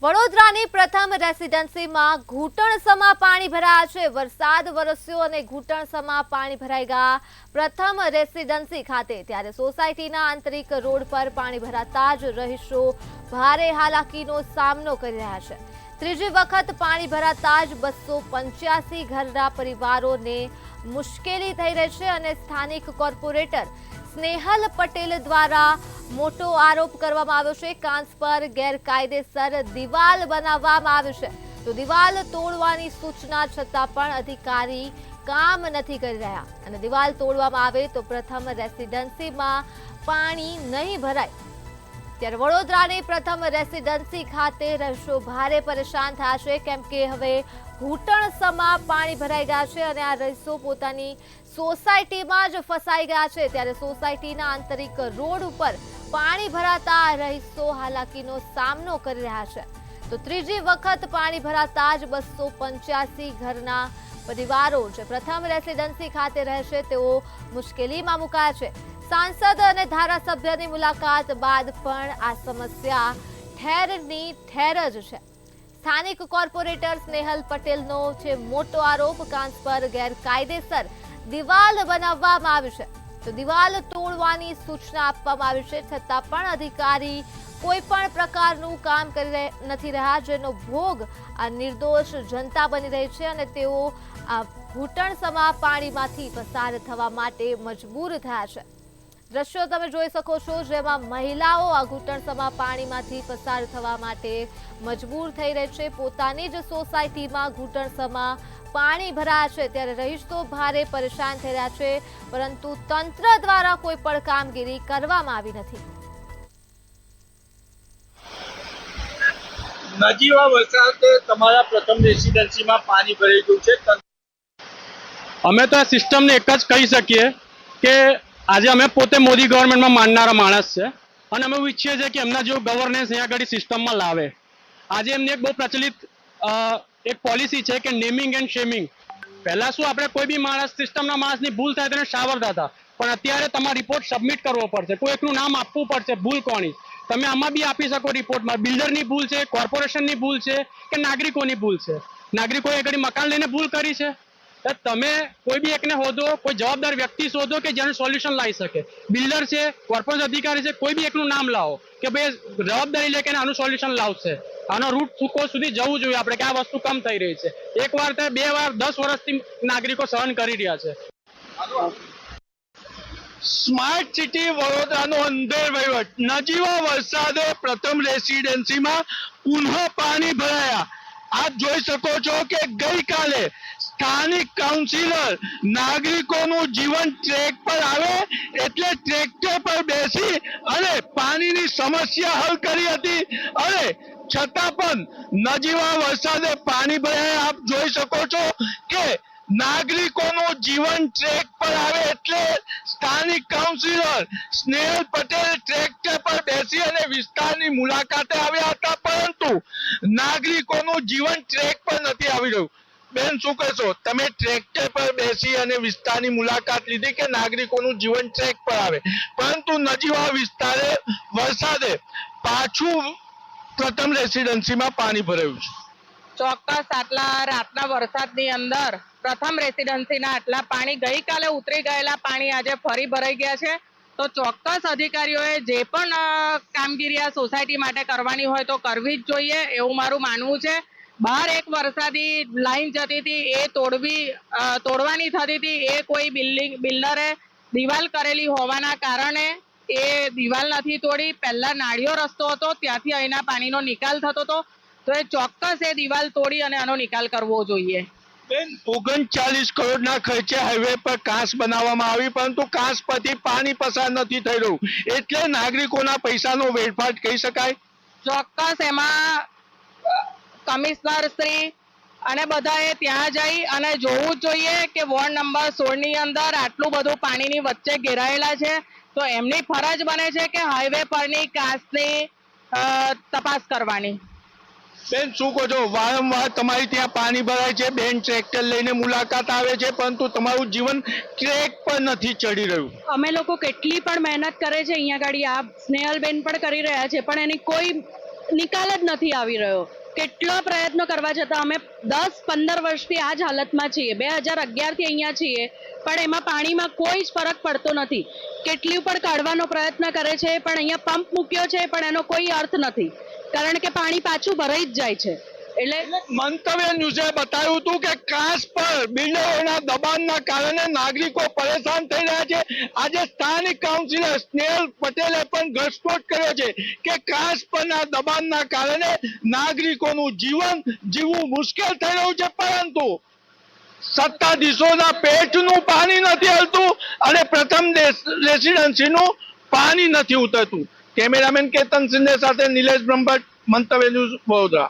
વડોદરાની પ્રથમ રેસિડેન્સીમાં ઘૂંટણસમા પાણી ભરાયા છે। વરસાદ વરસ્યો અને ઘૂંટણસમા પાણી ભરાઈ ગયા પ્રથમ રેસિડેન્સી ખાતે। ત્યારે સોસાયટીના આંતરિક રોડ પર પાણી ભરાતા જ રહીશો ભારે હાલાકીનો સામનો કરી રહ્યા છે। ત્રીજી વખત પાણી ભરાતા જ 285 ઘરના પરિવારોને મુશ્કેલી થઈ રહી છે અને સ્થાનિક કોર્પોરેટર સ્નેહલ પટેલ દ્વારા મોટો આરોપ કરવામાં આવ્યો છે। કાંસ પર ગેરકાયદેસર દિવાલ બનાવવામાં આવ્યું છે, તો દિવાલ તોડવાની સૂચના છતાં પણ અધિકારી કામ નથી કરી રહ્યા અને દિવાલ તોડવામાં આવે તો પ્રથમ રેસિડેન્સીમાં પાણી નહીં ભરાય। ત્યારે વડોદરાની પ્રથમ રેસિડેન્સી ખાતે રહીશો ભારે પરેશાન થયા છે, કેમ કે હવે ઘૂંટણસમા પાણી ભરાઈ ગયા છે અને આ રહીશો પોતાની સોસાયટીમાં જ ફસાઈ ગયા છે। ત્યારે સોસાયટીના આંતરિક રોડ ઉપર પાણી ભરાતા રહીશો હાલાકીનો સામનો કરી રહ્યા છે। તો ત્રીજી વખત પાણી ભરાતા જ 285 ઘરના પરિવારો જે પ્રથમ રેસિડેન્સી ખાતે રહેશે તેઓ મુશ્કેલીમાં મુકાયા છે। સાંસદ અને ધારાસભ્યની મુલાકાત બાદ પણ આ સમસ્યા ઠેરની ઠેર જ છે। સ્થાનિક કોર્પોરેટર સ્નેહલ પટેલનો છે મોટો આરોપ, કાંસ પર ગેરકાયદેસર દિવાલ બનાવવામાં આવી છે, તો દિવાલ તોડવાની સૂચના આપવામાં આવી છે, છતાં પણ અધિકારી કોઈ પણ પ્રકારનું કામ કરી નથી રહ્યા, જેનો ભોગ આ નિર્દોષ જનતા બની રહી છે અને તેઓ આ ઘૂંટણસમા પાણીમાંથી પસાર થવા માટે મજબૂર થયા છે। દ્રશ્યો તમે જોઈ શકો છો, જેમાં મહિલાઓ આ ઘૂંટણસમા પાણીમાંથી પસાર થવા માટે મજબૂર થઈ રહી છે। પોતાની જ સોસાયટીમાં ઘૂંટણસમા પાણી ભરાયા છે, ત્યારે રહીશો ભારે પરેશાન થઈ રહ્યા છે, પરંતુ તંત્ર દ્વારા કોઈ પણ કામગીરી કરવામાં આવી નથી। નજીવા વરસાદે તમારા પ્રથમ રેસિડેન્સીમાં પાણી ભરાઈ ગયું છે। અમે તો આ સિસ્ટમને એક જ કહી શકીએ કે આજે અમે પોતે મોદી ગવર્મેન્ટમાં માનનારા માણસ છે અને અમે ઈચ્છીએ છીએ કે એમના જેવું ગવર્નન્સ અહીંયા આગળ સિસ્ટમમાં લાવે। આજે એમની એક બહુ પ્રચલિત એક પોલિસી છે કે નેમિંગ એન્ડ શેમિંગ। પહેલા શું આપણે કોઈ બી માણસ સિસ્ટમના માણસની ભૂલ થાય તેને સાવરતા હતા, પણ અત્યારે તમારે રિપોર્ટ સબમિટ કરવો પડશે, કોઈ એકનું નામ આપવું પડશે, ભૂલ કોની તમે આમાં બી આપી શકો રિપોર્ટમાં। બિલ્ડરની ભૂલ છે, કોર્પોરેશનની ભૂલ છે કે નાગરિકોની ભૂલ છે, નાગરિકોએ ઘડી મકાન લઈને ભૂલ કરી છે, તો તમે કોઈ બી એકને શોધો, કોઈ જવાબદાર વ્યક્તિ શોધો કે જેનું સોલ્યુશન લાવી શકે। બિલ્ડર છે, કોર્પોરેશન અધિકારી છે, કોઈ બી એકનું નામ લાવો કે ભાઈ જવાબદારી લે કે આનું સોલ્યુશન લાવશે। આનો રૂટ ચૂકો સુધી જવું જોઈએ આપણે કે આ વસ્તુ કમ થઈ રહી છે। એક વાર થાય, બે વાર, 10 વર્ષથી નાગરિકો સહન કરી રહ્યા છે। સ્માર્ટ સિટી વડોદરાનો અંદર વહીવટ, નજીવા વરસાદે પ્રથમ રેસિડેન્સીમાં પુનઃ પાણી ભરાયા। આપ જોઈ શકો છો કે ગઈકાલે સ્થાનિક કાઉન્સિલર નાગરિકોનું જીવન ટ્રેક પર આવે એટલે ટ્રેક્ટર પર બેસી અને પાણીની સમસ્યા હલ કરી હતી અને છતાં પણ નજીવા વરસાદે પાણી ભરાયા। આપ જોઈ શકો છો કે નાગરિકોનું જીવન ટ્રેક પર આવે એટલે સ્થાનિક કાઉન્સિલર સ્નેહલ પટેલ ટ્રેક્ટર પર બેસી અને વિસ્તારની મુલાકાતે આવ્યા હતા, પરંતુ નાગરિકોનું જીવન ટ્રેક પર નથી આવી રહ્યું। બેન, શું કહેશો તમે? ટ્રેક્ટર પર બેસી અને વિસ્તારની મુલાકાત લીધી કે નાગરિકોનું જીવન ટ્રેક પર આવે, પરંતુ નજીવા વિસ્તારે વરસાદે પાછું પ્રથમ રેસિડેન્સીમાં પાણી ભરાયું છે। ચોક્કસ આટલા રાતના વરસાદની અંદર પ્રથમ રેસિડેન્સીના આટલા પાણી, ગઈકાલે ઉતરી ગયેલા પાણી આજે ફરી ભરાઈ ગયા છે, તો ચોક્કસ અધિકારીઓએ જે પણ કામગીરી આ સોસાયટી માટે કરવાની હોય તો કરવી જ જોઈએ એવું મારું માનવું છે। બહાર એક વરસાદી લાઈન જતી હતી, એ તોડવાની થતી હતી, એ કોઈ બિલ્ડરે દિવાલ કરેલી હોવાના કારણે એ દિવાલ નથી તોડી। પહેલા નાળિયો રસ્તો હતો, ત્યાંથી અહીંના પાણીનો નિકાલ થતો હતો, તો એ ચોક્કસ એ દિવાલ તોડી અને આનો નિકાલ કરવો જોઈએ। બેન, 39 કરોડના ખર્ચે હાઈવે પર કાંસ બનાવવામાં આવી, પરંતુ કાંસ પરથી પાણી પસાર નથી થઈ રહ્યું, એટલે નાગરિકોના પૈસાનો વેડફાટ કહી શકાય। ચોક્કસ એમાં કમિશનર શ્રી અને બધાએ ત્યાં જઈ અને જોવું જ જોઈએ કે વોર્ડ નંબર 16 ની અંદર આટલું બધું પાણીની વચ્ચે ઘેરાયેલા છે, તો એમની ફરજ બને છે કે હાઈવે પરની કાંસની તપાસ કરવાની। બેન, શું કહો છો? વારંવાર તમારી ત્યાં પાણી ભરાય છે, બેન ટ્રેક્ટર લઈને મુલાકાત આવે છે, પરંતુ તમારું જીવન ટ્રેક પર નથી ચડી રહ્યું। અમે લોકો કેટલી પણ મહેનત કરે છે અહીંયા ગાડી, આ સ્નેહલબેન પણ કરી રહ્યા છે, પણ એની કોઈ નિકાલ જ નથી આવી રહ્યો. કેટલા પ્રયત્નો કરવા છતાં અમે 10-15 વર્ષથી આ જ હાલતમાં છીએ. 2011 થી અહીંયા છીએ, પણ એમાં પાણીમાં કોઈ જ ફરક પડતો નથી. કેટલી પણ કાઢવાનો પ્રયત્ન કરે છે, પણ અહીંયા પંપ મૂક્યો છે, પણ એનો કોઈ અર્થ નથી, કારણ કે પાણી પાછું ભરાઈ જ જાય છે. એટલે મંતવ્ય ન્યૂઝે બતાવ્યું હતું કે કાંસ પર બિલ્ડરોના દબાણના કારણે નાગરિકો પરેશાન થઈ રહ્યા છે. આજે સ્થાનિક કાઉન્સિલર સ્નેહલ પટેલે પણ ઘટસ્ફોટ કર્યો છે કે કાંસ પરના દબાણના કારણે નાગરિકોનું જીવન જીવવું મુશ્કેલ થઈ રહ્યું છે, પરંતુ સત્તાધીશોના પેટનું પાણી નથી હલતું અને પ્રથમ રેસિડેન્સીનું પાણી નથી ઉતરતું. કેમેરામેન કેતન સિંધે સાથે નિલેશ બ્રહ્મભટ્ટ, મંતવ્ય ન્યૂઝ, વડોદરા.